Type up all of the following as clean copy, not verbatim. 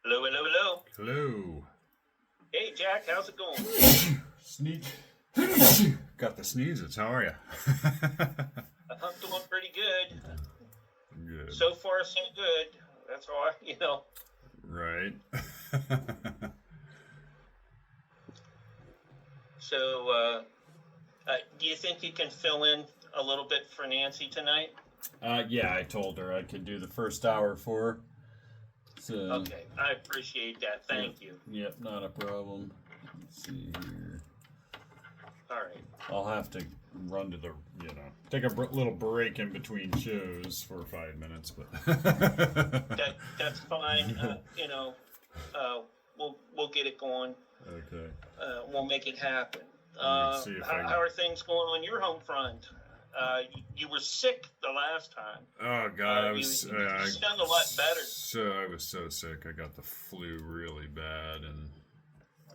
Hello, hello, hello. Hello. Hey, Jack, how's it going? Sneak. Got the sneezes. How are you? I'm doing pretty good. Good. So far, so good. That's all Right. So, do you think you can fill in a little bit for Nancy tonight? Yeah, I told her I could do the first hour for her. So. Okay, I appreciate that. Thank you. Yep, not a problem. Let's see here. All right. I'll have to run to the, take a little break in between shows for 5 minutes, but. That's fine. We'll get it going. Okay. We'll make it happen. See if How are things going on your home front? You were sick the last time. Oh God, you sound a lot better. So I was so sick. I got the flu really bad, and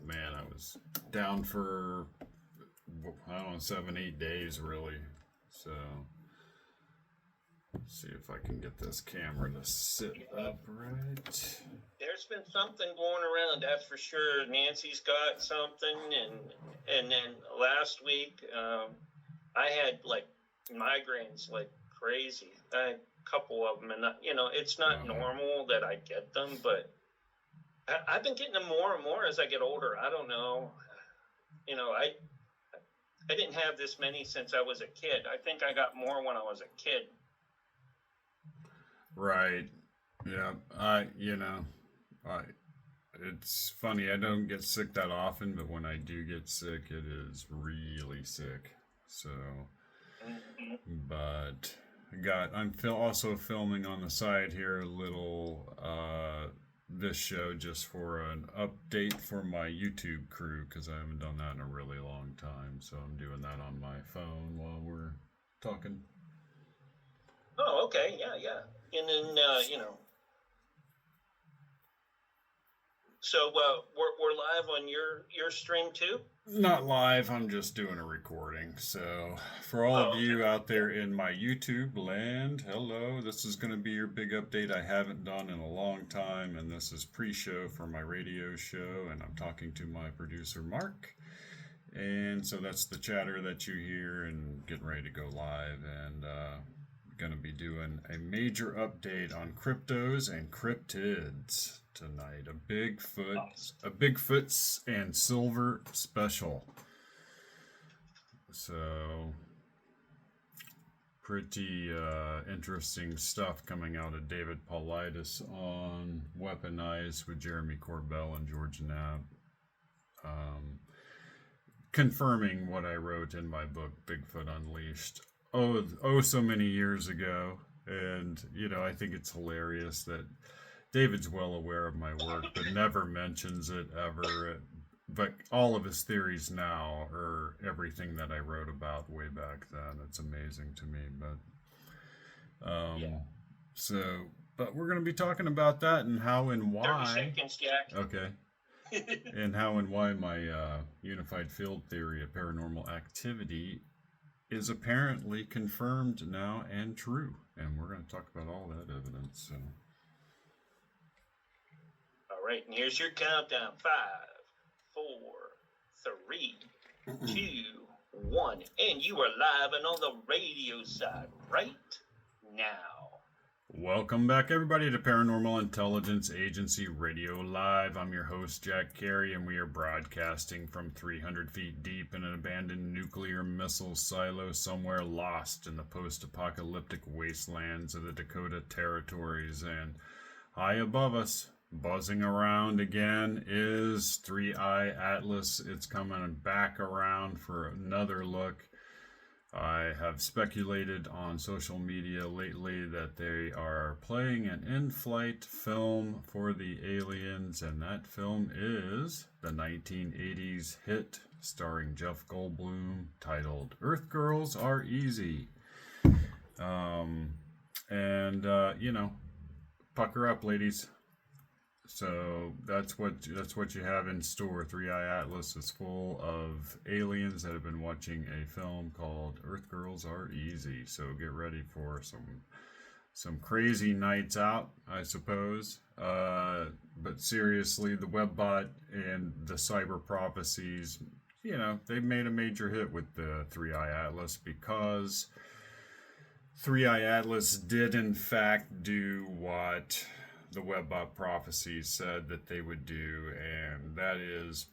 man, I was down for 7-8 days really. So let's see if I can get this camera to sit upright. There's been something going around, that's for sure. Nancy's got something, and then last week I had like migraines like crazy. I had a couple of them, and it's not normal that I get them, but I've been getting them more and more as I get older. I don't know. I didn't have this many since I was a kid. I think I got more when I was a kid. Right. Yeah. It's funny. I don't get sick that often, but when I do get sick, it is really sick. So, but I'm also filming on the side here a little this show just for an update for my YouTube crew because I haven't done that in a really long time. So I'm doing that on my phone while we're talking. Oh, okay, yeah. And then So we're live on your stream too? Not live, I'm just doing a recording. So for all of you out there in my YouTube land, hello. This is going to be your big update I haven't done in a long time, and this is pre-show for my radio show, and I'm talking to my producer Mark. And so that's the chatter that you hear, and getting ready to go live, and going to be doing a major update on cryptos and cryptids tonight. A Bigfoot and silver special. So pretty interesting stuff coming out of David Paulides on Weaponized with Jeremy Corbell and George Knapp. Confirming what I wrote in my book, Bigfoot Unleashed. So many years ago. And, I think it's hilarious that David's well aware of my work, but never mentions it ever. But all of his theories now are everything that I wrote about way back then. It's amazing to me. But we're going to be talking about that and how and why. 30 seconds, Jack. Okay. And how and why my unified field theory of paranormal activity is apparently confirmed now and true. And we're going to talk about all that evidence. So. All right, and here's your countdown. 5, 4, 3, 2, 1. And you are live and on the radio side right now. Welcome back, everybody, to Paranormal Intelligence Agency Radio Live. I'm your host, Jack Carey, and we are broadcasting from 300 feet deep in an abandoned nuclear missile silo somewhere lost in the post-apocalyptic wastelands of the Dakota Territories. And high above us, buzzing around again, is 3-Eye Atlas. It's coming back around for another look. I have speculated on social media lately that they are playing an in-flight film for the aliens, and that film is the 1980s hit starring Jeff Goldblum titled Earth Girls Are Easy. Pucker up, ladies. So that's what you have in store. 3-Eye Atlas is full of aliens that have been watching a film called Earth Girls Are Easy. So get ready for some some crazy nights out, I suppose. But seriously, the Webbot and the cyber prophecies, they made a major hit with the Three Eye Atlas because Three Eye Atlas did in fact do what the Webbot prophecies said that they would do, and that is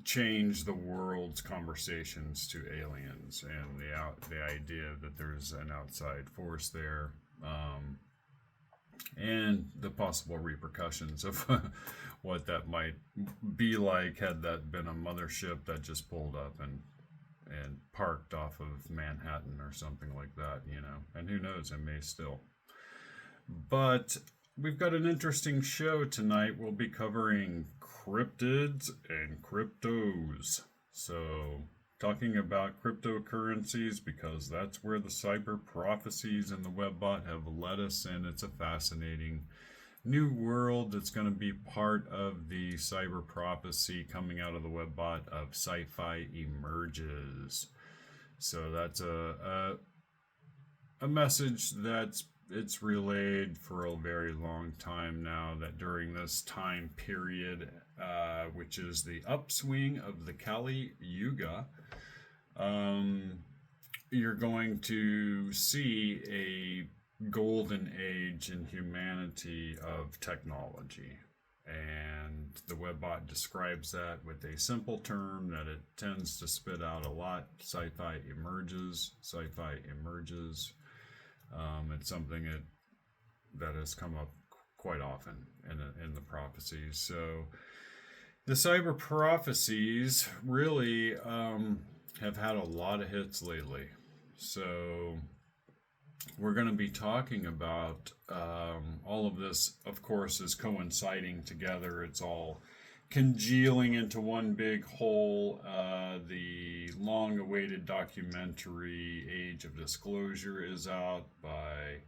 change the world's conversations to aliens and the idea that there's an outside force there, and the possible repercussions of what that might be like had that been a mothership that just pulled up and parked off of Manhattan or something like that, and who knows, it may still. But we've got an interesting show tonight. We'll be covering cryptids and cryptos. So, talking about cryptocurrencies because that's where the cyber prophecies and the Webbot have led us, and it's a fascinating new world that's going to be part of the cyber prophecy coming out of the Webbot of sci-fi emerges. So that's a message it's relayed for a very long time now, that during this time period, which is the upswing of the Cali Yuga, you're going to see a golden age in humanity of technology. And the Webbot describes that with a simple term that it tends to spit out a lot: sci-fi emerges, sci-fi emerges. It's something that has come up quite often in the prophecies. So the cyber prophecies really have had a lot of hits lately. So we're going to be talking about all of this, of course, is coinciding together. It's all congealing into one big whole. The long-awaited documentary Age of Disclosure is out by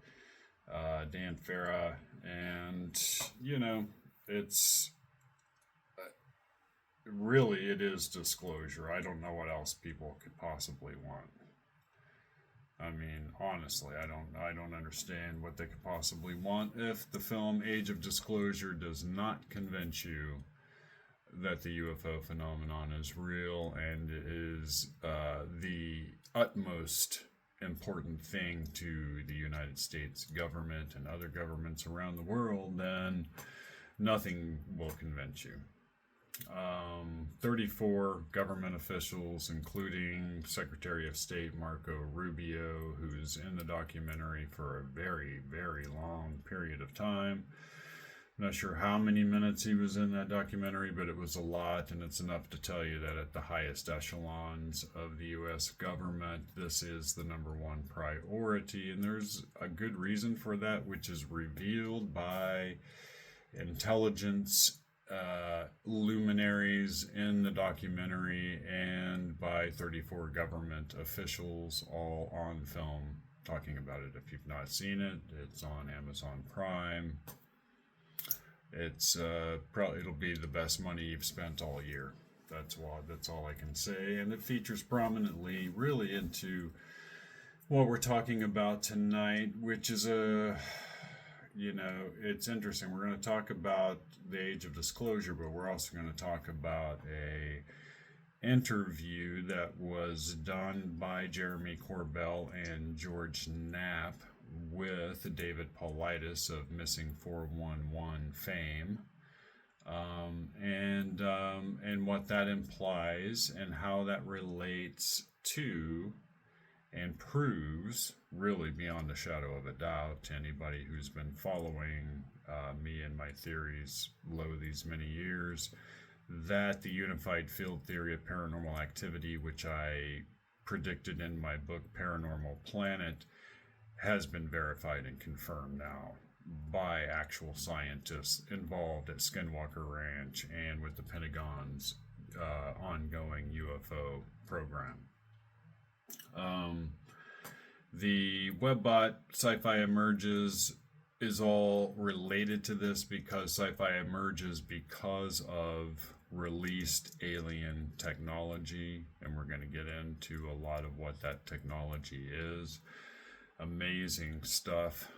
Dan Farah, and it's really, it is disclosure. I don't know what else people could possibly want. I mean, honestly, I don't understand what they could possibly want if the film Age of Disclosure does not convince you that the UFO phenomenon is real and is the utmost important thing to the United States government and other governments around the world, then nothing will convince you. 34 government officials, including Secretary of State Marco Rubio, who's in the documentary for a very, very long period of time. I'm not sure how many minutes he was in that documentary, but it was a lot, and it's enough to tell you that at the highest echelons of the U.S. government, this is the number one priority, and there's a good reason for that, which is revealed by intelligence luminaries in the documentary and by 34 government officials, all on film, talking about it. If you've not seen it, it's on Amazon Prime. It's it'll be the best money you've spent all year. That's all I can say. And it features prominently really into what we're talking about tonight, which is it's interesting. We're going to talk about the Age of Disclosure, but we're also going to talk about a interview that was done by Jeremy Corbell and George Knapp with David Paulides of Missing 411 fame, and what that implies and how that relates to and proves, really beyond a shadow of a doubt, to anybody who's been following me and my theories these many years, that the unified field theory of paranormal activity, which I predicted in my book Paranormal Planet, has been verified and confirmed now by actual scientists involved at Skinwalker Ranch and with the Pentagon's ongoing UFO program. The Webbot Sci-Fi Emerges is all related to this because Sci-Fi emerges because of released alien technology, and we're going to get into a lot of what that technology is. amazing stuff.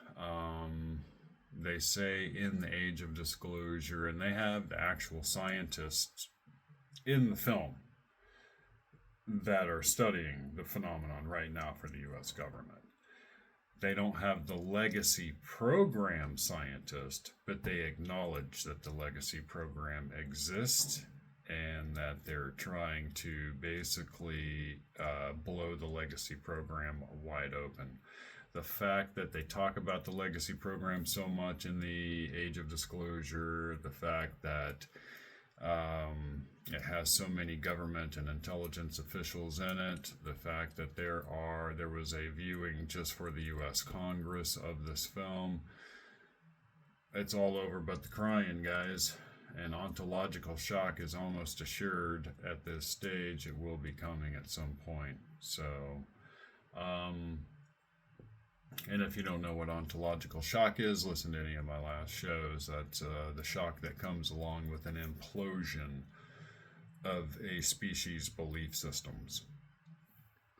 They say in the age of disclosure, and they have the actual scientists in the film that are studying the phenomenon right now for the U.S. government. They don't have the legacy program scientist, but they acknowledge that the legacy program exists and that they're trying to basically blow the legacy program wide open. The fact that they talk about the legacy program so much in the age of disclosure, the fact that it has so many government and intelligence officials in it, the fact that there was a viewing just for the U.S. Congress of this film. It's all over but the crying, guys. And ontological shock is almost assured at this stage. It will be coming at some point. So, and if you don't know what ontological shock is, listen to any of my last shows. That's the shock that comes along with an implosion of a species' belief systems.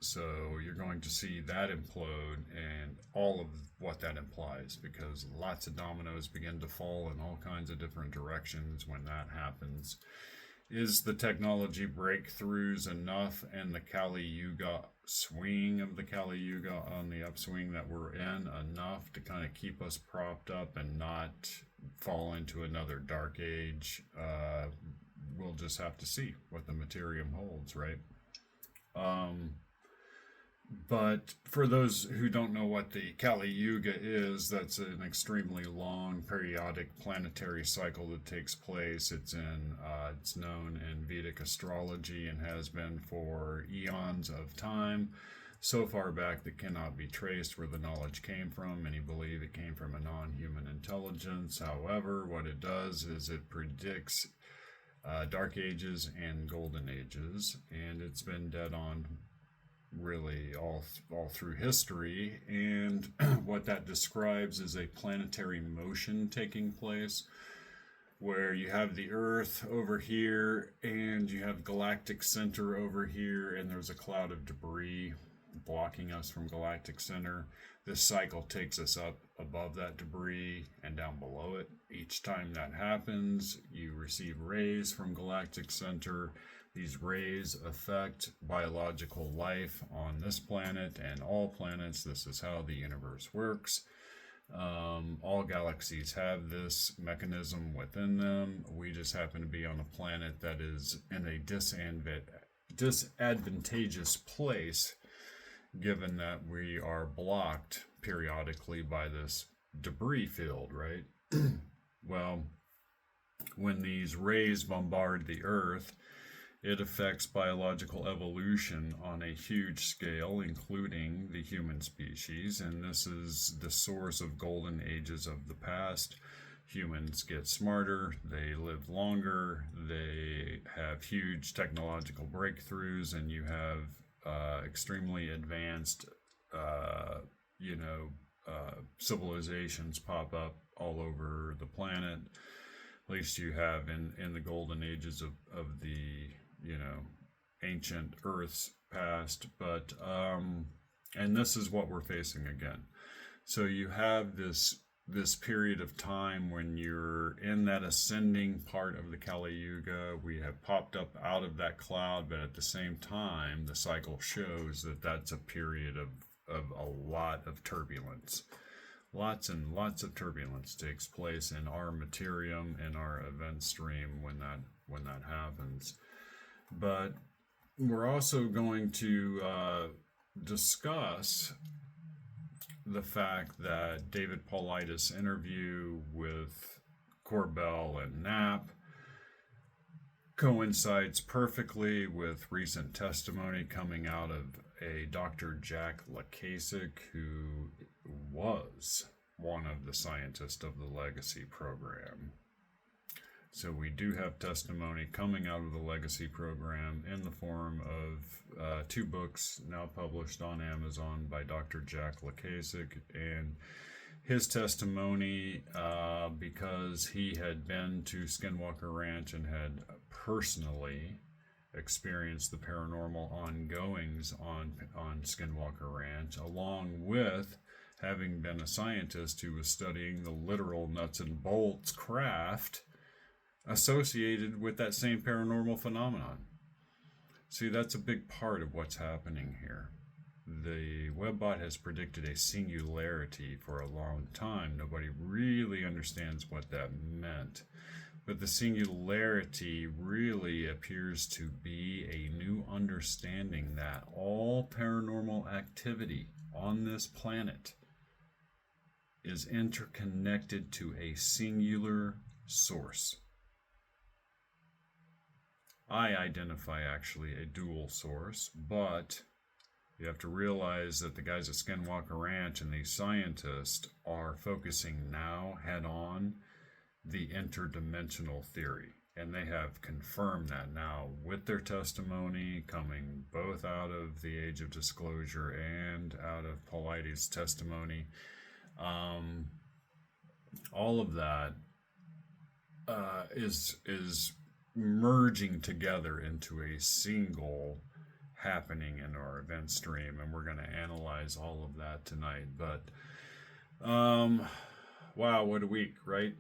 So you're going to see that implode and all of what that implies, because lots of dominoes begin to fall in all kinds of different directions when that happens. Is the technology breakthroughs enough and the Cali Yuga swing of the Cali Yuga on the upswing that we're in enough to kind of keep us propped up and not fall into another dark age? We'll just have to see what the materium holds, right? But for those who don't know what the Cali Yuga is, that's an extremely long periodic planetary cycle that takes place. It's known in Vedic astrology and has been for eons of time, so far back that cannot be traced where the knowledge came from. Many believe it came from a non-human intelligence. However, what it does is it predicts dark ages and golden ages, and it's been dead on really all through history. And what that describes is a planetary motion taking place where you have the Earth over here and you have galactic center over here, and there's a cloud of debris blocking us from galactic center. This cycle takes us up above that debris and down below it. Each time that happens, you receive rays from galactic center. These rays affect biological life on this planet and all planets. This is how the universe works. All galaxies have this mechanism within them. We just happen to be on a planet that is in a disadvantageous place, given that we are blocked periodically by this debris field, right? Well, when these rays bombard the Earth, it affects biological evolution on a huge scale, including the human species, and this is the source of golden ages of the past. Humans get smarter, they live longer, they have huge technological breakthroughs, and you have extremely advanced, civilizations pop up all over the planet. At least you have in the golden ages of the ancient Earth's past. But and this is what we're facing again. So you have this period of time when you're in that ascending part of the Kali Yuga. We have popped up out of that cloud, but at the same time, the cycle shows that that's a period of a lot of turbulence. Lots and lots of turbulence takes place in our materium, in our event stream when that happens. But we're also going to discuss the fact that David Paulides' interview with Corbell and Knapp coincides perfectly with recent testimony coming out of a Dr. Jack Lacasic, who was one of the scientists of the Legacy program. So we do have testimony coming out of the Legacy program in the form of 2 books now published on Amazon by Dr. Jack Lacasic, and his testimony, because he had been to Skinwalker Ranch and had personally experienced the paranormal ongoings on Skinwalker Ranch, along with having been a scientist who was studying the literal nuts and bolts craft associated with that same paranormal phenomenon. See, that's a big part of what's happening here. The Webbot has predicted a singularity for a long time. Nobody really understands what that meant. But the singularity really appears to be a new understanding that all paranormal activity on this planet is interconnected to a singular source. I identify actually a dual source, but you have to realize that the guys at Skinwalker Ranch and these scientists are focusing now head on the interdimensional theory. And they have confirmed that now with their testimony coming both out of the Age of Disclosure and out of Paulides' testimony. All of that is merging together into a single happening in our event stream, and we're going to analyze all of that tonight. But wow, what a week, right?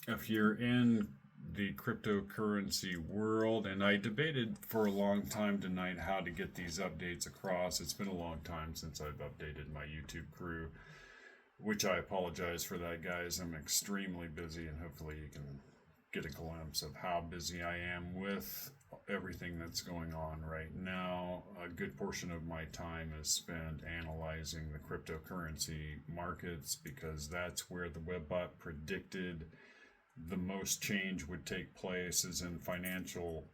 If you're in the cryptocurrency world, and I debated for a long time tonight how to get these updates across. It's been a long time since I've updated my YouTube crew, which I apologize for that, guys. I'm extremely busy, and hopefully you can get a glimpse of how busy I am with everything that's going on right now. A good portion of my time is spent analyzing the cryptocurrency markets, because that's where the Webbot predicted the most change would take place, is in financial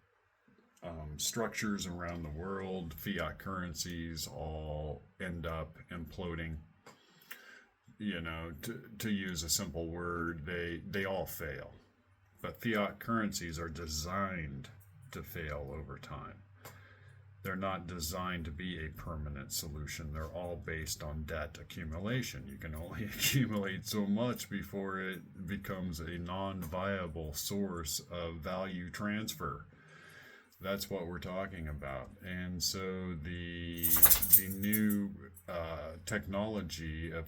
structures around the world. Fiat currencies all end up imploding. You know, to use a simple word, they all fail. But fiat currencies are designed to fail over time. They're not designed to be a permanent solution. They're all based on debt accumulation. You can only accumulate so much before it becomes a non-viable source of value transfer. That's what we're talking about. And so the new technology of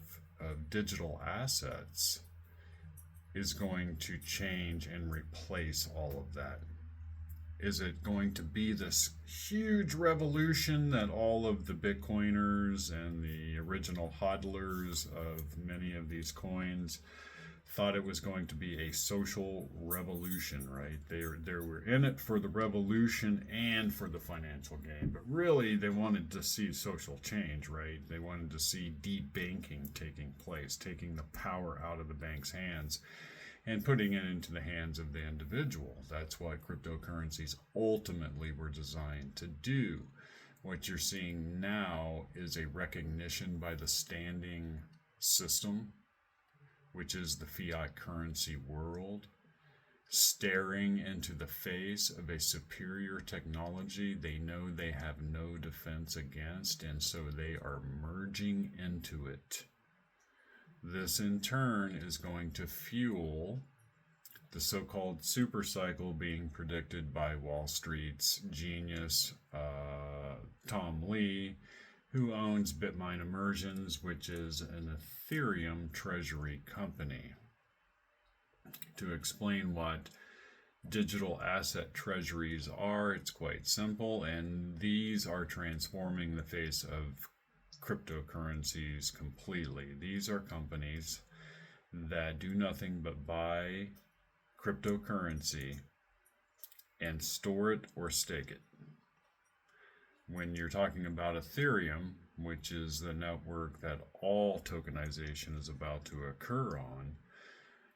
digital assets is going to change and replace all of that. Is it going to be this huge revolution that all of the Bitcoiners and the original hodlers of many of these coins thought it was going to be a social revolution, right? They were in it for the revolution and for the financial gain, but really they wanted to see social change, right? They wanted to see deep banking taking place, taking the power out of the bank's hands and putting it into the hands of the individual. That's what cryptocurrencies ultimately were designed to do. What you're seeing now is a recognition by the standing system, which is the fiat currency world, staring into the face of a superior technology they know they have no defense against, and so they are merging into it. This in turn is going to fuel the so-called super cycle being predicted by Wall Street's genius Tom Lee, who owns Bitmine Immersions, which is an Ethereum treasury company. To explain what digital asset treasuries are, it's quite simple, and these are transforming the face of cryptocurrencies completely. These are companies that do nothing but buy cryptocurrency and store it or stake it. When you're talking about Ethereum, which is the network that all tokenization is about to occur on,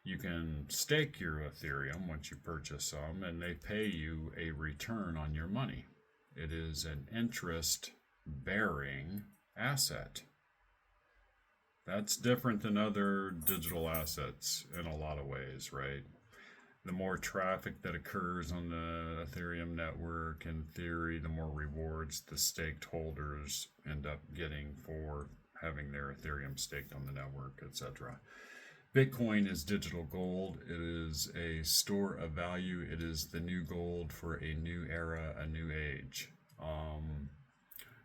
you can stake your Ethereum once you purchase some, and they pay you a return on your money. It is an interest-bearing asset. That's different than other digital assets in a lot of ways, right? The more traffic that occurs on the Ethereum network, in theory, the more rewards the staked holders end up getting for having their Ethereum staked on the network, etc. Bitcoin is digital gold. It is a store of value. It is the new gold for a new era, a new age.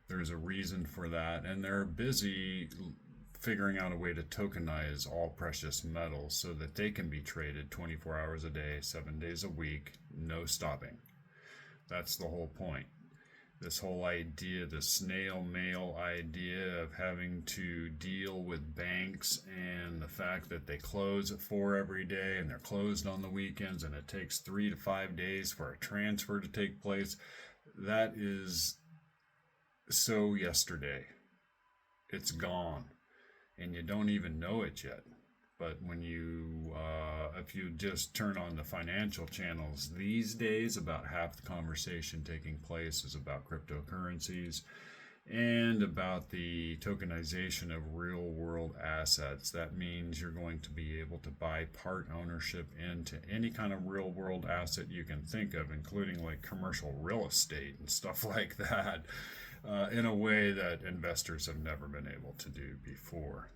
There's a reason for that, and they're busy figuring out a way to tokenize all precious metals so that they can be traded 24 hours a day, 7 days a week, no stopping. That's the whole point. This whole idea, the snail mail idea of having to deal with banks and the fact that they close at 4 every day and they're closed on the weekends and it takes 3 to 5 days for a transfer to take place, that is so yesterday. It's gone and you don't even know it yet. But when you, if you just turn on the financial channels these days, about half the conversation taking place is about cryptocurrencies and about the tokenization of real world assets. That means you're going to be able to buy part ownership into any kind of real world asset you can think of, including like commercial real estate and stuff like that, in a way that investors have never been able to do before.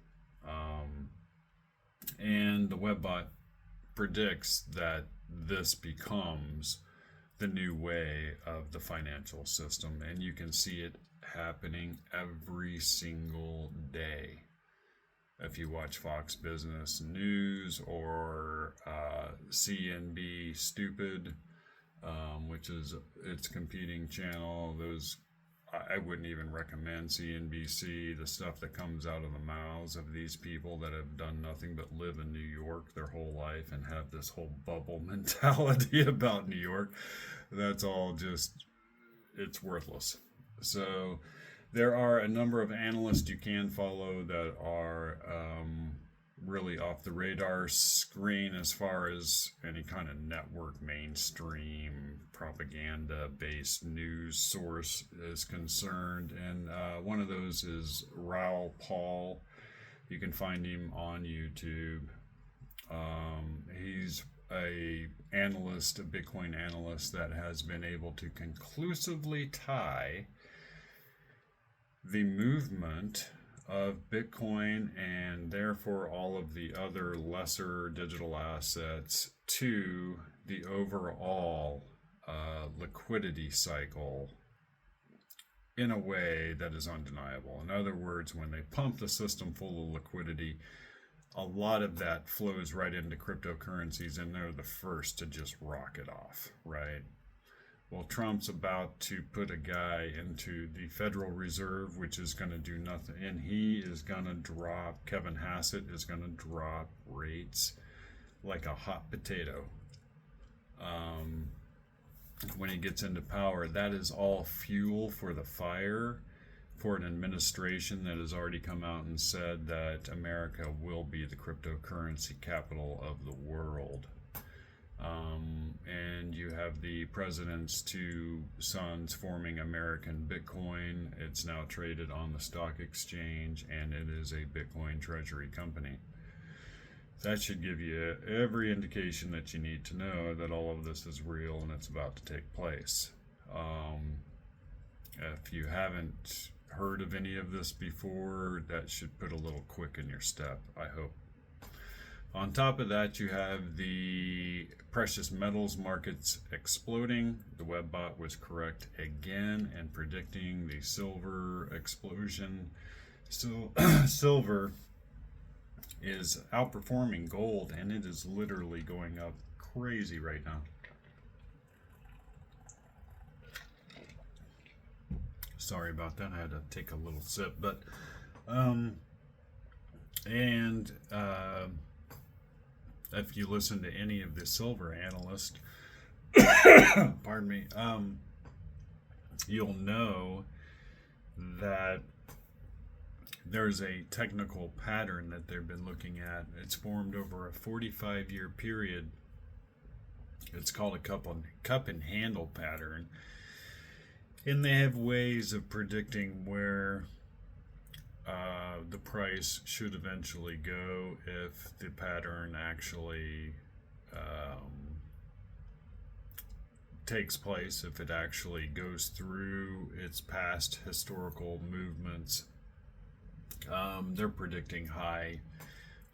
And the Webbot predicts that this becomes the new way of the financial system, and you can see it happening every single day. If you watch Fox Business News or CNB Stupid, which is its competing channel, I wouldn't even recommend CNBC. The stuff that comes out of the mouths of these people that have done nothing but live in New York their whole life and have this whole bubble mentality about New York, that's all just, it's worthless. So there are a number of analysts you can follow that are really off the radar screen as far as any kind of network mainstream propaganda based news source is concerned, and one of those is Raoul Pal. You can find him on YouTube. He's a Bitcoin analyst that has been able to conclusively tie the movement of Bitcoin and therefore all of the other lesser digital assets to the overall liquidity cycle in a way that is undeniable. In other words, when they pump the system full of liquidity, a lot of that flows right into cryptocurrencies, and they're the first to just rocket off, right? Well, Trump's about to put a guy into the Federal Reserve, which is going to do nothing. And he is going to drop, Kevin Hassett is going to drop rates like a hot potato. When he gets into power, that is all fuel for the fire for an administration that has already come out and said that America will be the cryptocurrency capital of the world. And you have the president's two sons forming American Bitcoin. It's now traded on the stock exchange, and it is a Bitcoin treasury company. That should give you every indication that you need to know that all of this is real and it's about to take place. If you haven't heard of any of this before, that should put a little quick in your step, I hope. On top of that, you have the precious metals markets exploding. The Webbot was correct again in predicting the silver explosion. So silver is outperforming gold, and it is literally going up crazy right now. Sorry about that. I had to take a little sip, but if you listen to any of the silver analysts, pardon me, you'll know that there's a technical pattern that they've been looking at. It's formed over a 45-year period. It's called a cup and handle pattern. And they have ways of predicting where the price should eventually go if the pattern actually takes place, if it actually goes through its past historical movements. They're predicting high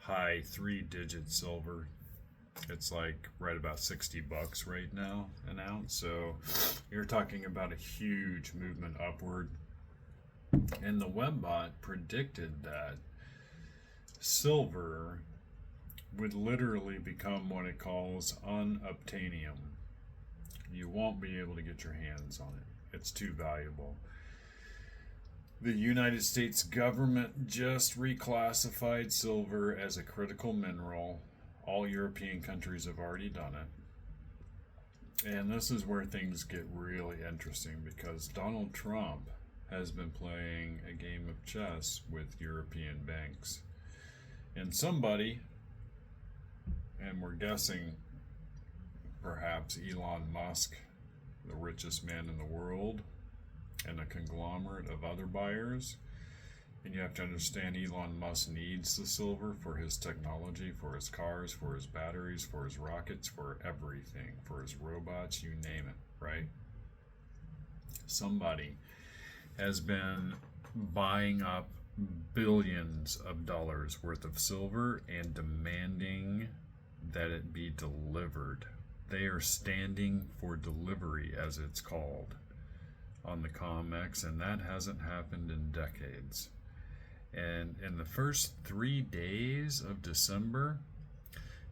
3-digit silver. It's like right about $60 right now an ounce. So you're talking about a huge movement upward. And the Webbot predicted that silver would literally become what it calls unobtainium. You won't be able to get your hands on it. It's too valuable. The United States government just reclassified silver as a critical mineral. All European countries have already done it. And this is where things get really interesting because Donald Trump has been playing a game of chess with European banks. And somebody, and we're guessing perhaps Elon Musk, the richest man in the world, and a conglomerate of other buyers. And you have to understand Elon Musk needs the silver for his technology, for his cars, for his batteries, for his rockets, for everything, for his robots, you name it, right? Somebody has been buying up billions of dollars worth of silver and demanding that it be delivered. They are standing for delivery, as it's called, on the COMEX, and that hasn't happened in decades. And in the first 3 days of December,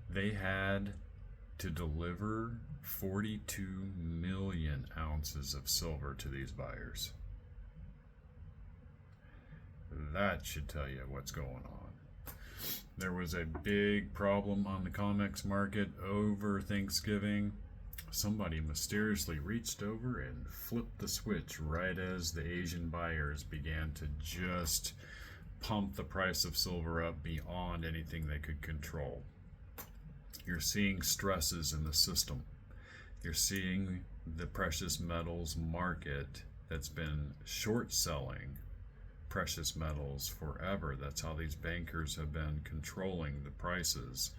they had to deliver 42 million ounces of silver to these buyers. That should tell you what's going on. There was a big problem on the COMEX market over Thanksgiving. Somebody mysteriously reached over and flipped the switch right as the Asian buyers began to just pump the price of silver up beyond anything they could control. You're seeing stresses in the system. You're seeing the precious metals market that's been short selling precious metals forever. That's how these bankers have been controlling the prices.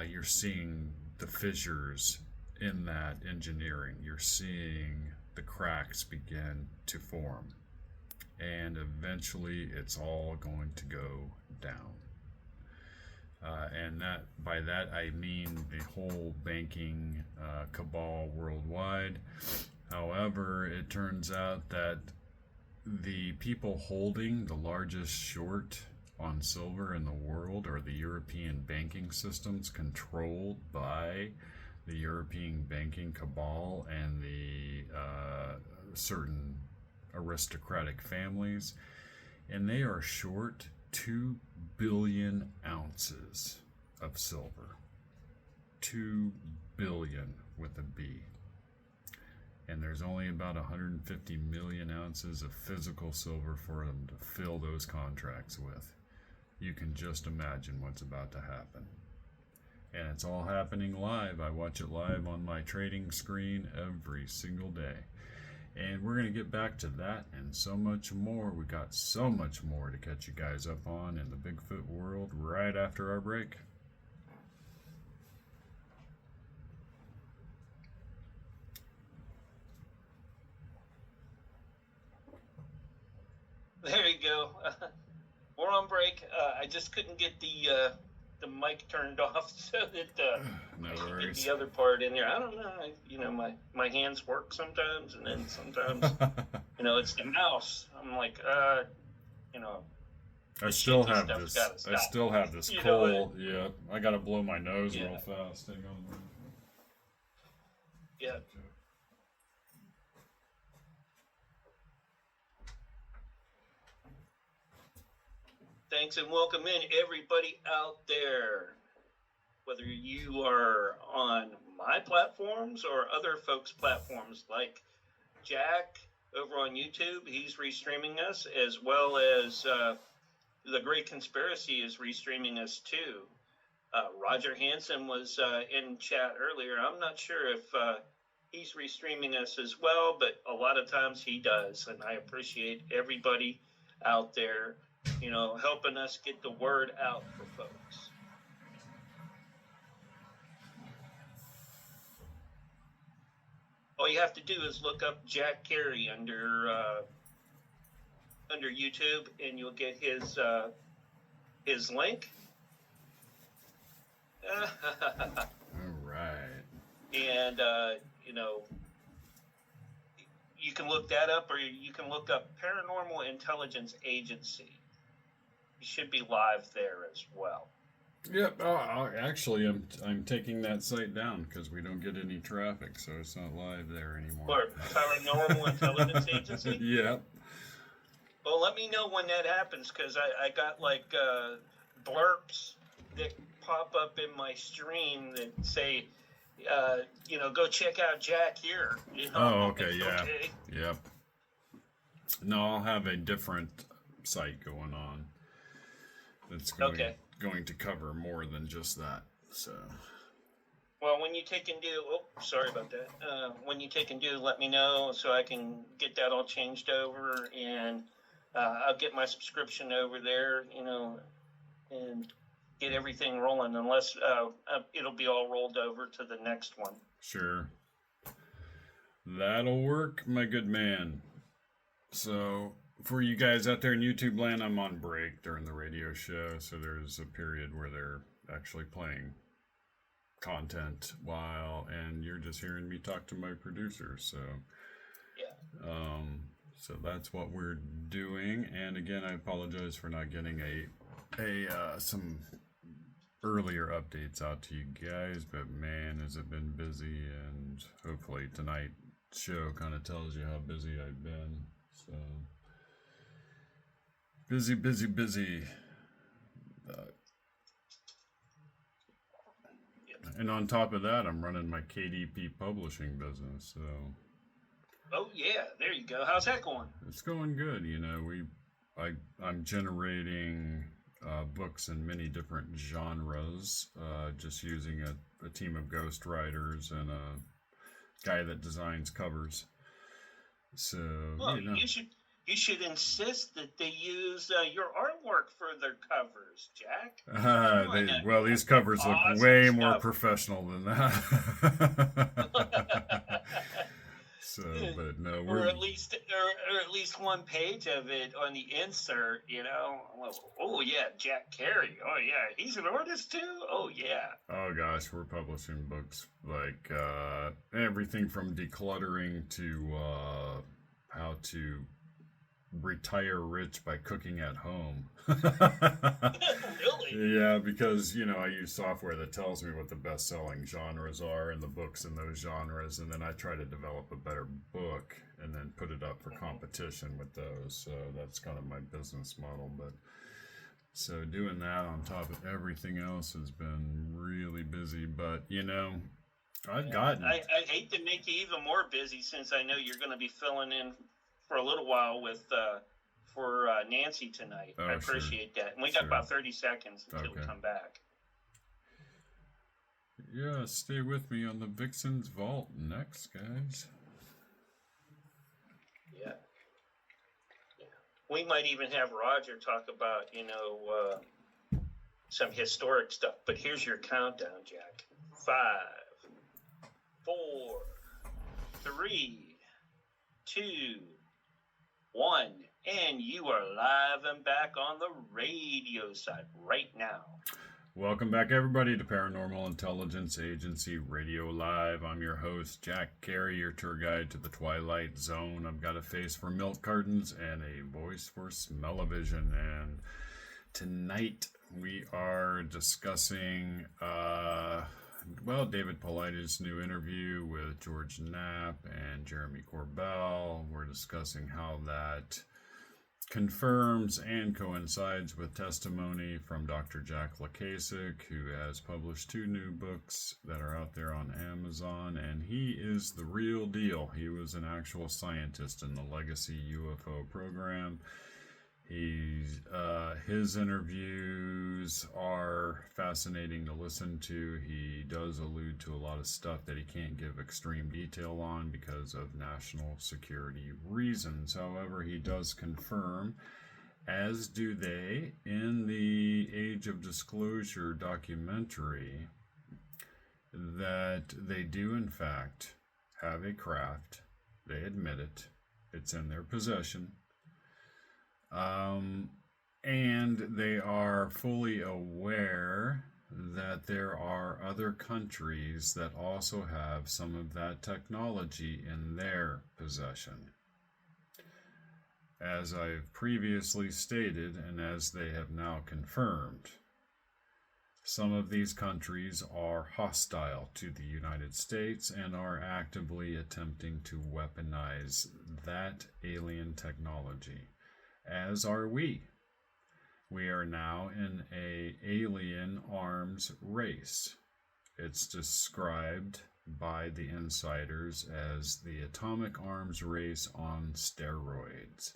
You're seeing the fissures in that engineering. You're seeing the cracks begin to form. And eventually it's all going to go down. And that, by that I mean the whole banking cabal worldwide. However, it turns out that the people holding the largest short on silver in the world are the European banking systems controlled by the European banking cabal and the certain aristocratic families, and they are short 2 billion ounces of silver. 2 billion with a B. And there's only about 150 million ounces of physical silver for them to fill those contracts with. You can just imagine what's about to happen. And it's all happening live. I watch it live on my trading screen every single day. And we're going to get back to that and so much more. We got so much more to catch you guys up on in the Bigfoot world right after our break. There you go. We're on break. I just couldn't get the mic turned off so that No I could get worries. the other part in there. I don't know. My hands work sometimes, and then sometimes, it's the mouse. I'm like, I still shaky have stuff's this. gotta I stop. still have this You know cold. Yeah, I gotta blow my nose real Yeah. fast. Hang on. Yeah. Thanks and welcome in everybody out there. Whether you are on my platforms or other folks' platforms like Jack over on YouTube, he's restreaming us, as well as The Great Conspiracy is restreaming us too. Roger Hansen was in chat earlier. I'm not sure if he's restreaming us as well, but a lot of times he does, and I appreciate everybody out there, helping us get the word out for folks. All you have to do is look up Jack Carey under YouTube, and you'll get his link. All right. And you can look that up, or you can look up Paranormal Intelligence Agency. should be live there as well. Yep. Actually, I'm taking that site down because we don't get any traffic, so it's not live there anymore. Or Paranormal Intelligence Agency. Yep. Well, let me know when that happens, because I got like blurps that pop up in my stream that say, go check out Jack here. Oh, okay, yeah. Okay. Yep. No, I'll have a different site going on. That's going to cover more than just that. So. Well, when you take and do, sorry about that. When you take and do, let me know so I can get that all changed over, and I'll get my subscription over there, and get everything rolling, unless it'll be all rolled over to the next one. Sure. That'll work, my good man. So, for you guys out there in YouTube land, I'm on break during the radio show, so there's a period where they're actually playing content and you're just hearing me talk to my producer, so yeah. So that's what we're doing. And again, I apologize for not getting some earlier updates out to you guys, but man, has it been busy, and hopefully tonight's show kind of tells you how busy I've been. So busy. And on top of that, I'm running my KDP publishing business, so. Oh yeah, there you go. How's that going? It's going good. I'm generating books in many different genres, just using a team of ghostwriters and a guy that designs covers. So, well, you should insist that they use your artwork for their covers, Jack. These covers look way more professional than that. So, but no, or at least one page of it on the insert. Oh yeah, Jack Carey. Oh yeah, he's an artist too. Oh yeah. Oh gosh, we're publishing books like everything from decluttering to how to retire rich by cooking at home. Really? Yeah, because I use software that tells me what the best-selling genres are and the books in those genres, and then I try to develop a better book and then put it up for competition with those. So that's kind of my business model. But so doing that on top of everything else has been really busy. But I've gotten. I hate to make you even more busy, since I know you're going to be filling in for a little while for Nancy tonight. I appreciate that. And we got about 30 seconds until we come back. Yeah, stay with me on the Vixen's Vault next, guys. Yeah. We might even have Roger talk about, some historic stuff. But here's your countdown, Jack. 5, 4, 3, 2, 1, and you are live and back on the radio side right now. Welcome back, everybody, to Paranormal Intelligence Agency Radio Live. I'm your host, Jack Carey, your tour guide to the Twilight Zone. I've got a face for milk cartons and a voice for smell-o-vision. And tonight we are discussing David Paulides' new interview with George Knapp and Jeremy Corbell. We're discussing how that confirms and coincides with testimony from Dr. Jack Lukasik, who has published 2 new books that are out there on Amazon, and he is the real deal. He was an actual scientist in the Legacy UFO program. His interviews are fascinating to listen to. He does allude to a lot of stuff that he can't give extreme detail on because of national security reasons. However, he does confirm, as do they, in the Age of Disclosure documentary, that they do in fact have a craft. They admit it. It's in their possession. And they are fully aware that there are other countries that also have some of that technology in their possession. as I've previously stated and as they have now confirmed, some of these countries are hostile to the United States and are actively attempting to weaponize that alien technology, as are we. We are now in an alien arms race. It's described by the insiders as the atomic arms race on steroids,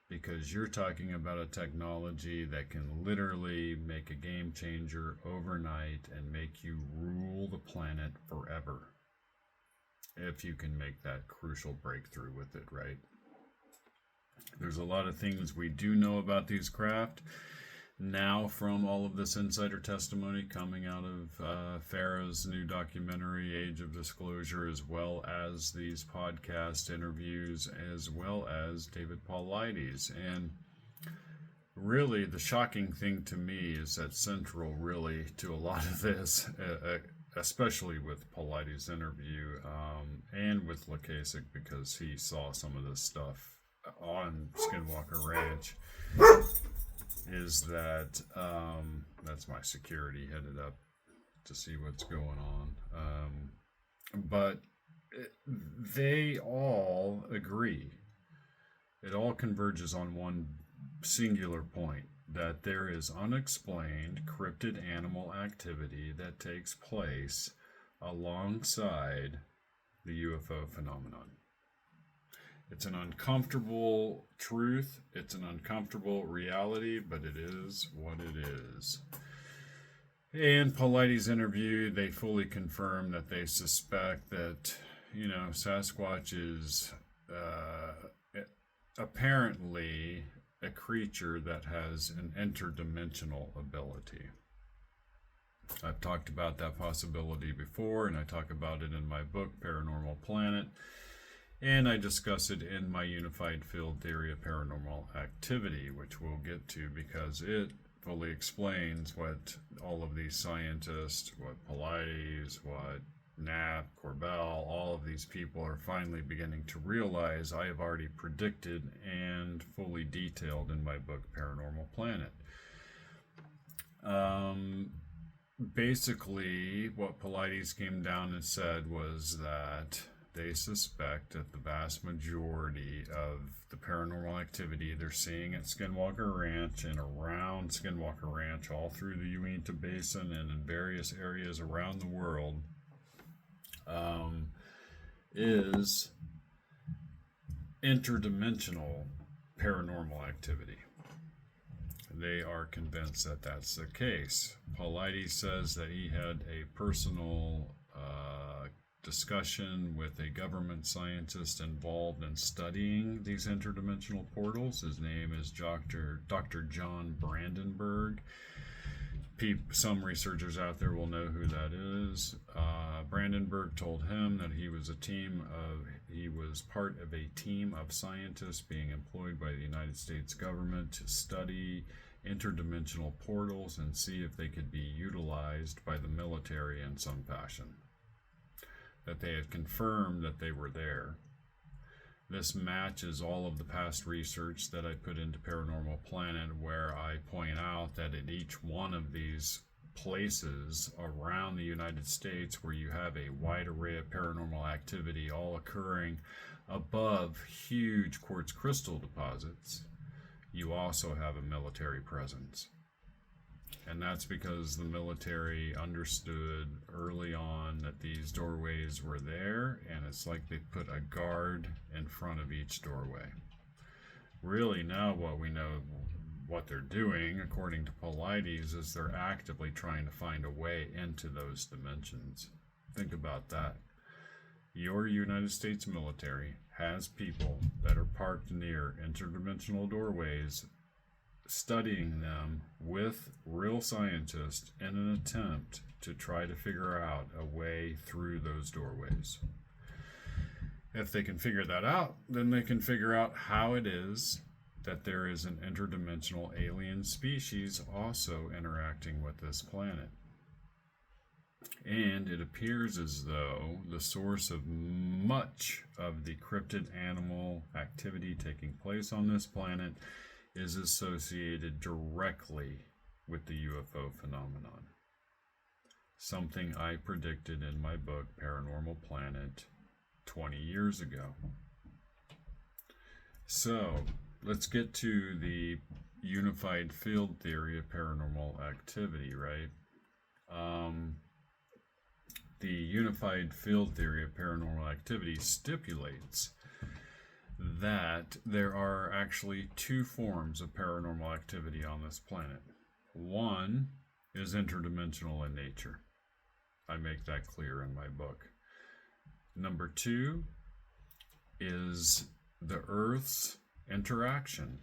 because you're talking about a technology that can literally make a game changer overnight and make you rule the planet forever, if you can make that crucial breakthrough with it, right? There's a lot of things we do know about these craft now from all of this insider testimony coming out of Farah's new documentary, Age of Disclosure, as well as these podcast interviews, as well as David Paulides. And really, the shocking thing to me is that central, really, to a lot of this, especially with Paulides' interview and with Lukasik, because he saw some of this stuff on Skinwalker Ranch, is that that's my security headed up to see what's going on. But they all agree. It all converges on one singular point, that there is unexplained cryptid animal activity that takes place alongside the UFO phenomenon. It's an uncomfortable truth, it's an uncomfortable reality, but it is what it is. In Paulides' interview, they fully confirm that they suspect that, Sasquatch is apparently a creature that has an interdimensional ability. I've talked about that possibility before, and I talk about it in my book, Paranormal Planet. And I discuss it in my Unified Field Theory of Paranormal Activity, which we'll get to because it fully explains what all of these scientists, what Paulides, what Knapp, Corbell, all of these people are finally beginning to realize I have already predicted and fully detailed in my book, Paranormal Planet. Basically, what Paulides came down and said was that they suspect that the vast majority of the paranormal activity they're seeing at Skinwalker Ranch and around Skinwalker Ranch, all through the Uinta Basin and in various areas around the world, is interdimensional paranormal activity. They are convinced that that's the case. Paulides says that he had a personal discussion with a government scientist involved in studying these interdimensional portals. His name is Dr. John Brandenburg. Some researchers out there will know who that is. Brandenburg told him that he was part of a team of scientists being employed by the United States government to study interdimensional portals and see if they could be utilized by the military in some fashion. That they had confirmed that they were there. This matches all of the past research that I put into Paranormal Planet, where I point out that at each one of these places around the United States where you have a wide array of paranormal activity all occurring above huge quartz crystal deposits, you also have a military presence. And that's because the military understood early on that these doorways were there, and it's like they put a guard in front of each doorway. Really, now what we know, what they're doing, according to Paulides, is they're actively trying to find a way into those dimensions. Think about that. Your United States military has people that are parked near interdimensional doorways, studying them with real scientists in an attempt to try to figure out a way through those doorways. If they can figure that out, then they can figure out how it is that there is an interdimensional alien species also interacting with this planet. And it appears as though the source of much of the cryptid animal activity taking place on this planet is associated directly with the UFO phenomenon. Something I predicted in my book, Paranormal Planet, 20 years ago. So, let's get to the unified field theory of paranormal activity, right? The unified field theory of paranormal activity stipulates that there are actually two forms of paranormal activity on this planet. One is interdimensional in nature. I make that clear in my book. Number two is the Earth's interaction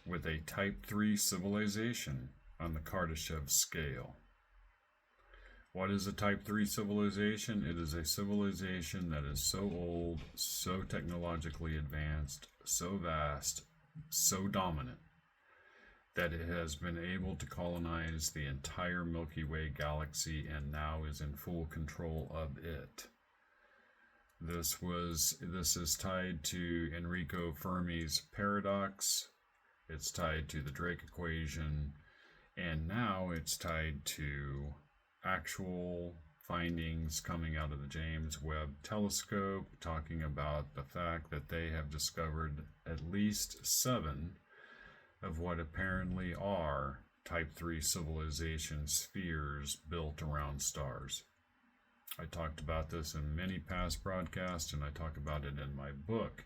with a Type 3 civilization on the Kardashev scale. What is a Type 3 civilization? It is a civilization that is so old, so technologically advanced, so vast, so dominant, that it has been able to colonize the entire Milky Way galaxy and now is in full control of it. This is tied to Enrico Fermi's paradox. It's tied to the Drake equation, and now it's tied to actual findings coming out of the James Webb telescope, talking about the fact that they have discovered at least 7 of what apparently are Type 3 civilization spheres built around stars. I talked about this in many past broadcasts, and I talk about it in my book.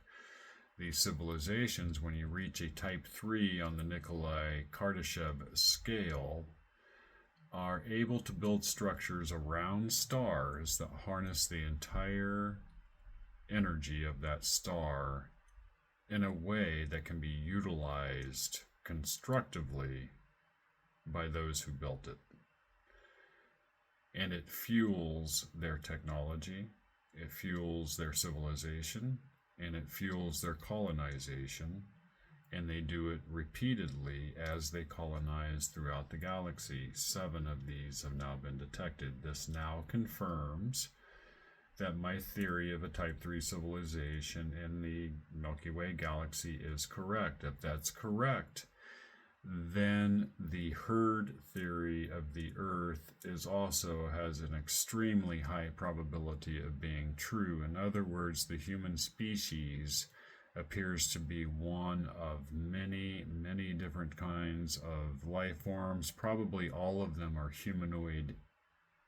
These civilizations, when you reach a Type 3 on the Nikolai Kardashev scale, are able to build structures around stars that harness the entire energy of that star in a way that can be utilized constructively by those who built it. And it fuels their technology, it fuels their civilization, and it fuels their colonization, and they do it repeatedly as they colonize throughout the galaxy. 7 of these have now been detected. This now confirms that my theory of a Type 3 civilization in the Milky Way galaxy is correct. If that's correct, then the herd theory of the Earth has an extremely high probability of being true. In other words, the human species appears to be one of many, many different kinds of life forms. Probably all of them are humanoid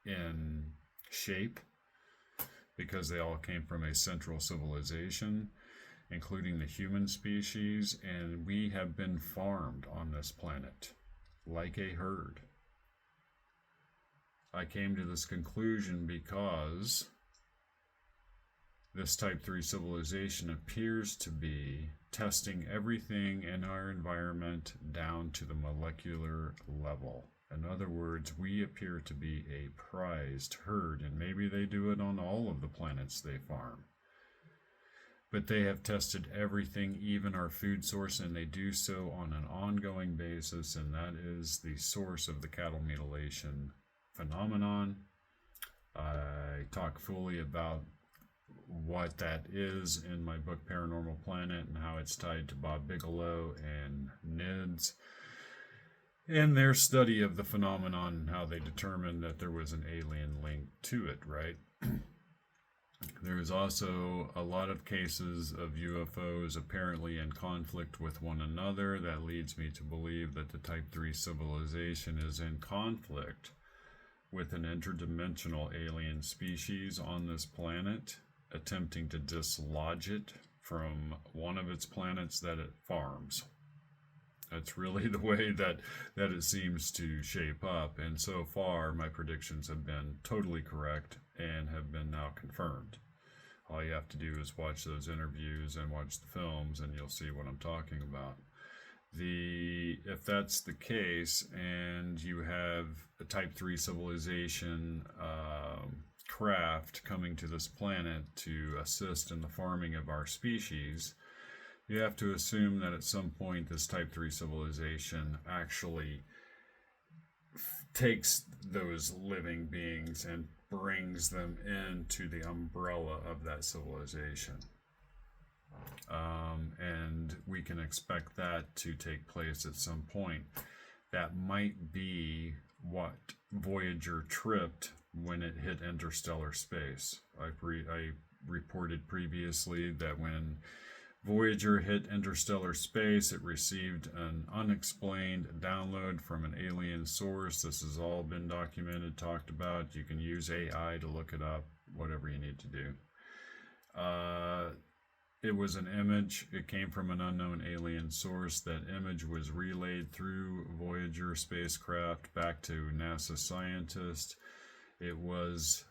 in shape, because they all came from a central civilization, including the human species, and we have been farmed on this planet like a herd. I came to this conclusion because this Type 3 civilization appears to be testing everything in our environment down to the molecular level. In other words, we appear to be a prized herd, and maybe they do it on all of the planets they farm. But they have tested everything, even our food source, and they do so on an ongoing basis, and that is the source of the cattle mutilation phenomenon. I talk fully about what that is in my book Paranormal Planet, and how it's tied to Bob Bigelow and NIDS and their study of the phenomenon, and how they determined that there was an alien link to it, right? There is also a lot of cases of UFOs apparently in conflict with one another. That leads me to believe that the Type 3 civilization is in conflict with an interdimensional alien species on this planet, attempting to dislodge it from one of its planets that it farms. That's really the way that it seems to shape up, and so far my predictions have been totally correct and have been now confirmed. All you have to do is watch those interviews and watch the films, and you'll see what I'm talking about. If that's the case, and you have a Type 3 civilization craft coming to this planet to assist in the farming of our species, you have to assume that at some point this Type 3 civilization actually takes those living beings and brings them into the umbrella of that civilization. And we can expect that to take place at some point. That might be what Voyager tripped when it hit interstellar space. I reported previously that when Voyager hit interstellar space, it received an unexplained download from an alien source. This has all been documented, talked about. You can use AI to look it up, whatever you need to do. It was an image. It came from an unknown alien source. That image was relayed through Voyager spacecraft back to NASA scientists. It was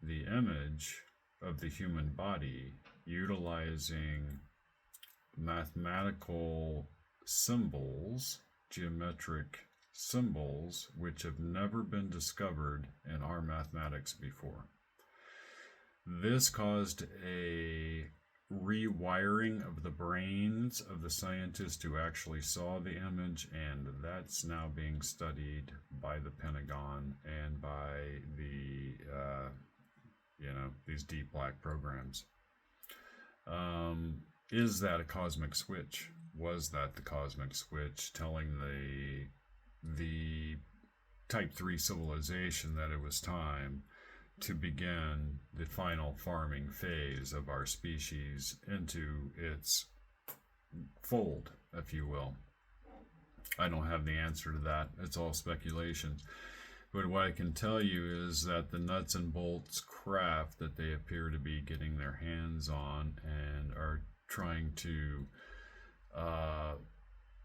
the image of the human body utilizing mathematical symbols, geometric symbols, which have never been discovered in our mathematics before. This caused a rewiring of the brains of the scientists who actually saw the image, and that's now being studied by the Pentagon and by the these deep black programs. Is that a cosmic switch? Was that the cosmic switch telling the Type 3 civilization that it was time to begin the final farming phase of our species into its fold, if you will? I don't have the answer to that. It's all speculations. But what I can tell you is that the nuts and bolts craft that they appear to be getting their hands on and are trying to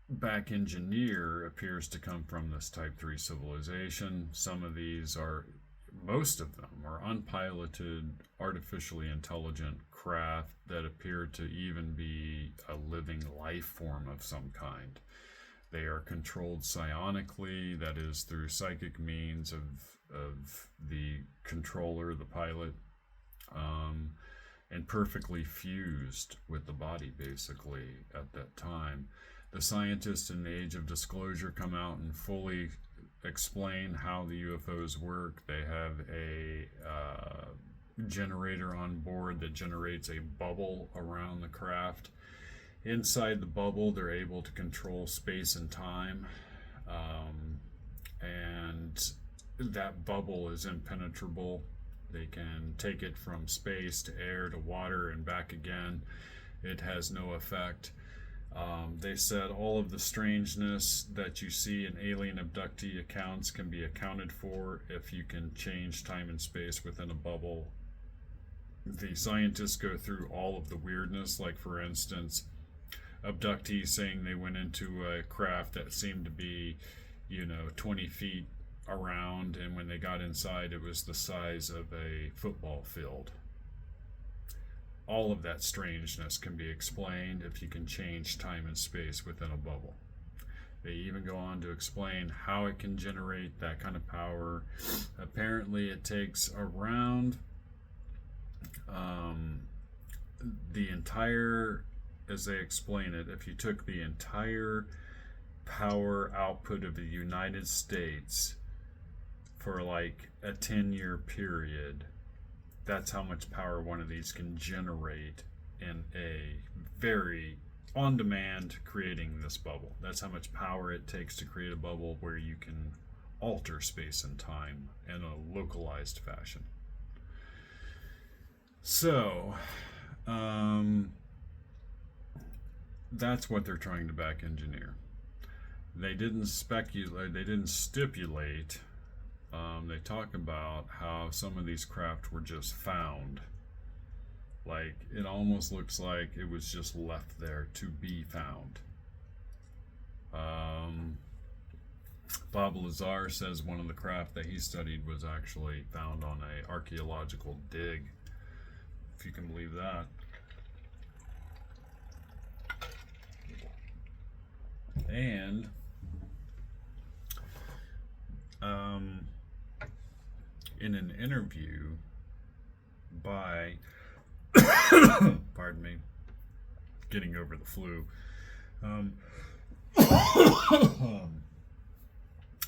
back engineer appears to come from this Type 3 civilization. Most of them are unpiloted, artificially intelligent craft that appear to even be a living life form of some kind. They are controlled psionically, that is through psychic means of the controller, the pilot, and perfectly fused with the body, basically, at that time. The scientists in the Age of Disclosure come out and fully explain how the UFOs work. They have a generator on board that generates a bubble around the craft. Inside the bubble, they're able to control space and time, and that bubble is impenetrable. They can take it from space to air to water and back again. It has no effect. They said all of the strangeness that you see in alien abductee accounts can be accounted for if you can change time and space within a bubble. The scientists go through all of the weirdness, like for instance, abductees saying they went into a craft that seemed to be, 20 feet around, and when they got inside, it was the size of a football field. All of that strangeness can be explained if you can change time and space within a bubble. They even go on to explain how it can generate that kind of power. Apparently, it takes around the entire, as they explain it, if you took the entire power output of the United States for like a 10-year period, that's how much power one of these can generate in a very on-demand creating this bubble. That's how much power it takes to create a bubble where you can alter space and time in a localized fashion. So, that's what they're trying to back engineer. They didn't speculate, they didn't stipulate. They talk about how some of these craft were just found. Like, it almost looks like it was just left there to be found. Bob Lazar says one of the craft that he studied was actually found on a archaeological dig, if you can believe that. And in an interview by pardon me, getting over the flu,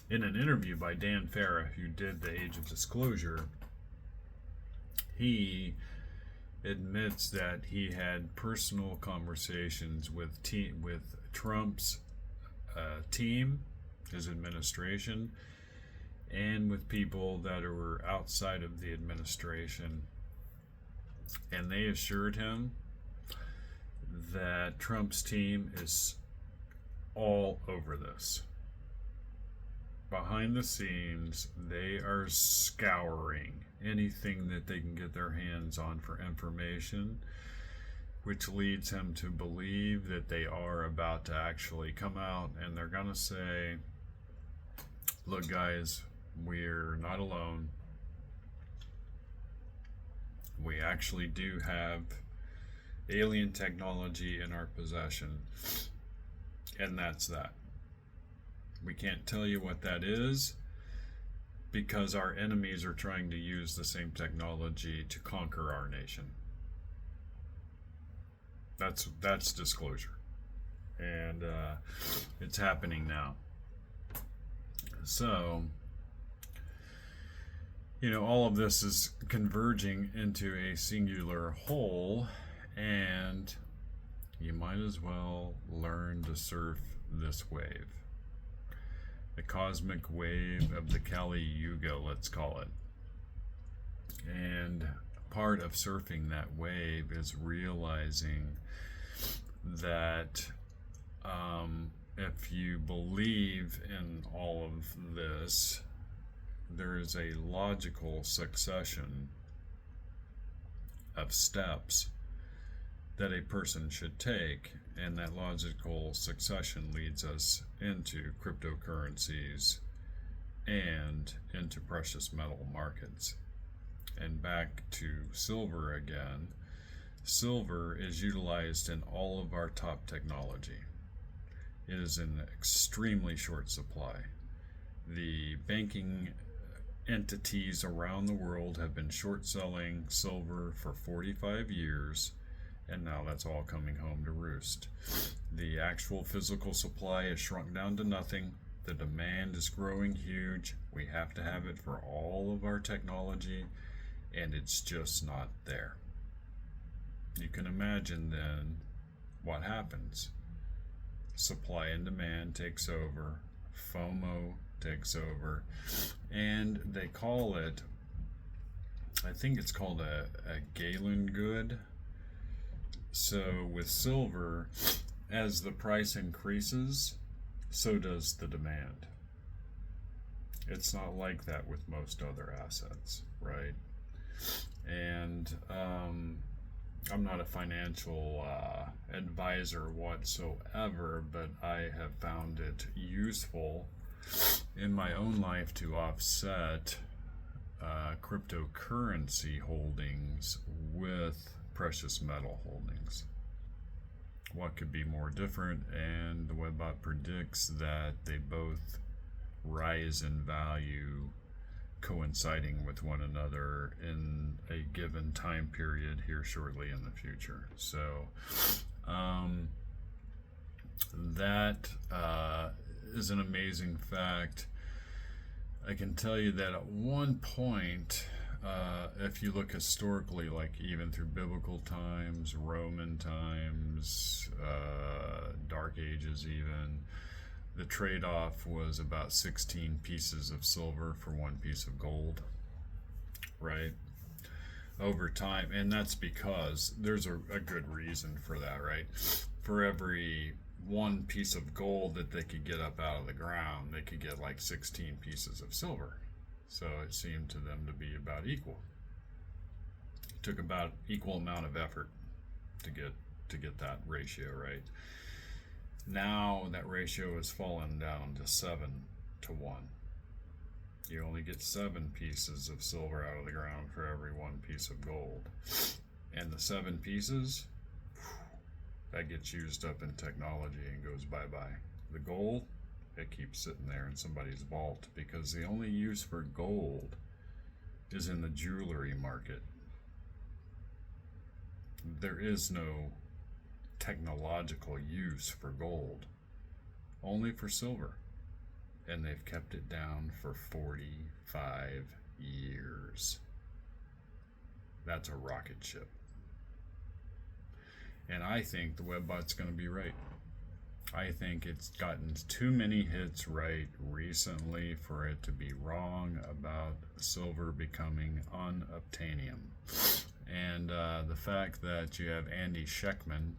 in an interview by Dan Farah, who did the Age of Disclosure, he admits that he had personal conversations with Trump's team, his administration, and with people that were outside of the administration, and they assured him that Trump's team is all over this. Behind the scenes, they are scouring anything that they can get their hands on for information, which leads him to believe that they are about to actually come out and they're going to say, look guys, we're not alone. We actually do have alien technology in our possession, and that's that. We can't tell you what that is because our enemies are trying to use the same technology to conquer our nation. That's disclosure, and it's happening now. So, all of this is converging into a singular whole, and you might as well learn to surf this wave. The cosmic wave of the Cali Yuga, let's call it. And part of surfing that wave is realizing that if you believe in all of this, there is a logical succession of steps that a person should take, and that logical succession leads us into cryptocurrencies and into precious metal markets. And back to silver again. Silver is utilized in all of our top technology. It is in extremely short supply. The banking entities around the world have been short selling silver for 45 years, and now that's all coming home to roost. The actual physical supply has shrunk down to nothing. The demand is growing huge. We have to have it for all of our technology, and it's just not there. You can imagine then what happens. Supply and demand takes over. FOMO takes over. And they call it, I think it's called a Galen good. So with silver, as the price increases, so does the demand. It's not like that with most other assets, right? And I'm not a financial advisor whatsoever, but I have found it useful in my own life to offset cryptocurrency holdings with precious metal holdings. What could be more different? And the Webbot predicts that they both rise in value, coinciding with one another in a given time period here shortly in the future. So that is an amazing fact. I can tell you that at one point, if you look historically, like even through biblical times, Roman times, Dark Ages even, the trade-off was about 16 pieces of silver for one piece of gold, right? Over time, and that's because there's a good reason for that, right? For every one piece of gold that they could get up out of the ground, they could get like 16 pieces of silver. So it seemed to them to be about equal. It took about equal amount of effort to get that ratio right. Now that ratio has fallen down to 7-1. You only get 7 pieces of silver out of the ground for every one piece of gold. And the 7 pieces, that gets used up in technology and goes bye-bye. The gold, it keeps sitting there in somebody's vault because the only use for gold is in the jewelry market. There is no technological use for gold, only for silver. and they've kept it down for 45 years. That's a rocket ship. And I think the Webbot's going to be right. I think it's gotten too many hits right recently for it to be wrong about silver becoming unobtainium. And the fact that you have Andy Schectman,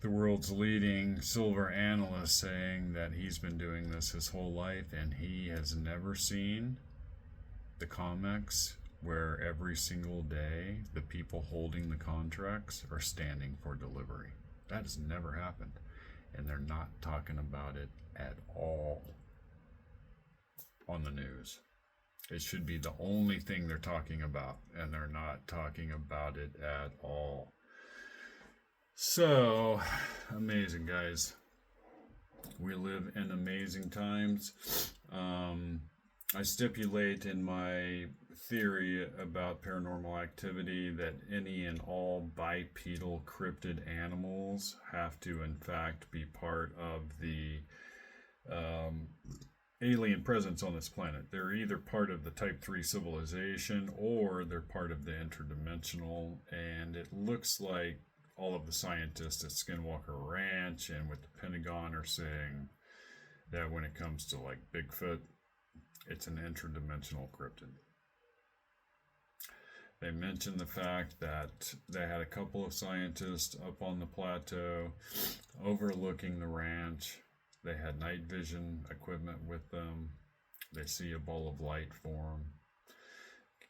the world's leading silver analyst, saying that he's been doing this his whole life and he has never seen the COMEX where every single day the people holding the contracts are standing for delivery. That has never happened. And they're not talking about it at all on the news. It should be the only thing they're talking about, and they're not talking about it at all. So, amazing, guys. We live in amazing times. I stipulate in my theory about paranormal activity that any and all bipedal cryptid animals have to, in fact, be part of the alien presence on this planet. They're either part of the Type 3 civilization or they're part of the interdimensional, and it looks like all of the scientists at Skinwalker Ranch and with the Pentagon are saying that when it comes to like Bigfoot, it's an interdimensional cryptid. They mentioned the fact that they had a couple of scientists up on the plateau overlooking the ranch. They had night vision equipment with them. They see a ball of light form.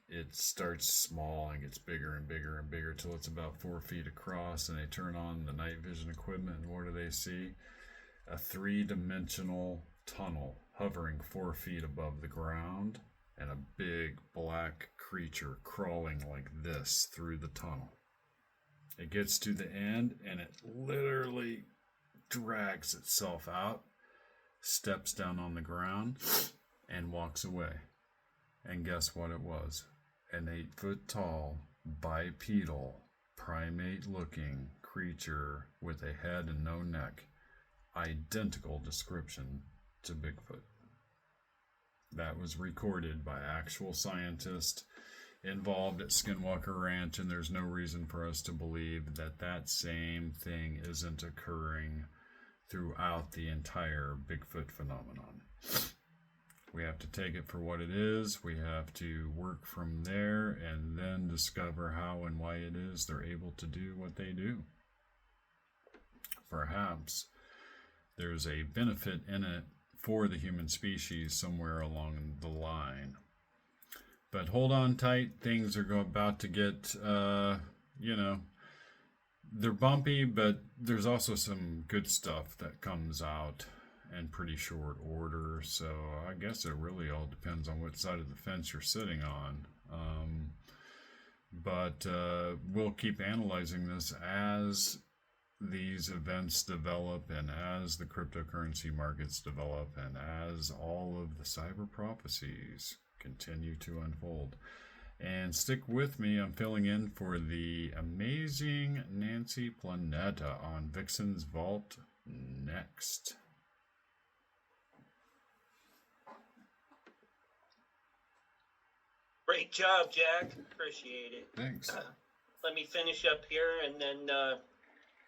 It starts small and gets bigger and bigger and bigger till it's about 4 feet across, and they turn on the night vision equipment, and what do they see? A 3-dimensional tunnel hovering 4 feet above the ground, and a big black creature crawling like this through the tunnel. It gets to the end and it literally drags itself out, steps down on the ground, and walks away. And guess what it was? An 8-foot tall, bipedal, primate looking creature with a head and no neck. Identical description to Bigfoot. That was recorded by actual scientists involved at Skinwalker Ranch, and there's no reason for us to believe that that same thing isn't occurring throughout the entire Bigfoot phenomenon. We have to take it for what it is. We have to work from there and then discover how and why it is they're able to do what they do. Perhaps there's a benefit in it for the human species somewhere along the line. But hold on tight. Things are about to get, they're bumpy, but there's also some good stuff that comes out in pretty short order. So I guess it really all depends on what side of the fence you're sitting on. But we'll keep analyzing this as these events develop and as the cryptocurrency markets develop and as all of the cyber prophecies continue to unfold. And stick with me, I'm filling in for the amazing Nancy Planeta on Vixen's Vault next. Great job, Jack. Appreciate it. Thanks. Let me finish up here, and then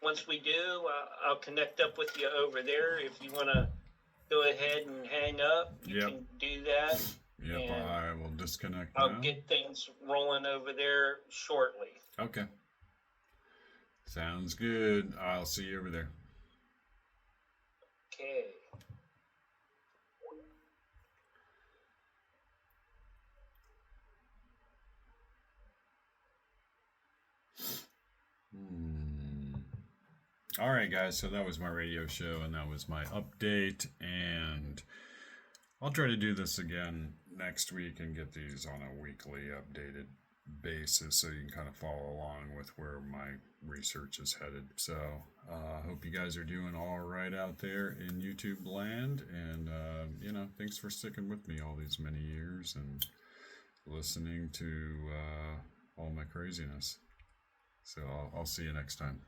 once we do, I'll connect up with you over there. If you want to go ahead and hang up, you can do that. Yep, I will disconnect I'll now. get things rolling over there shortly. Okay. Sounds good. I'll see you over there. Okay. All right, guys, so that was my radio show, and that was my update, and I'll try to do this again next week and get these on a weekly updated basis so you can kind of follow along with where my research is headed. So I hope you guys are doing all right out there in YouTube land, and thanks for sticking with me all these many years and listening to all my craziness. So I'll see you next time.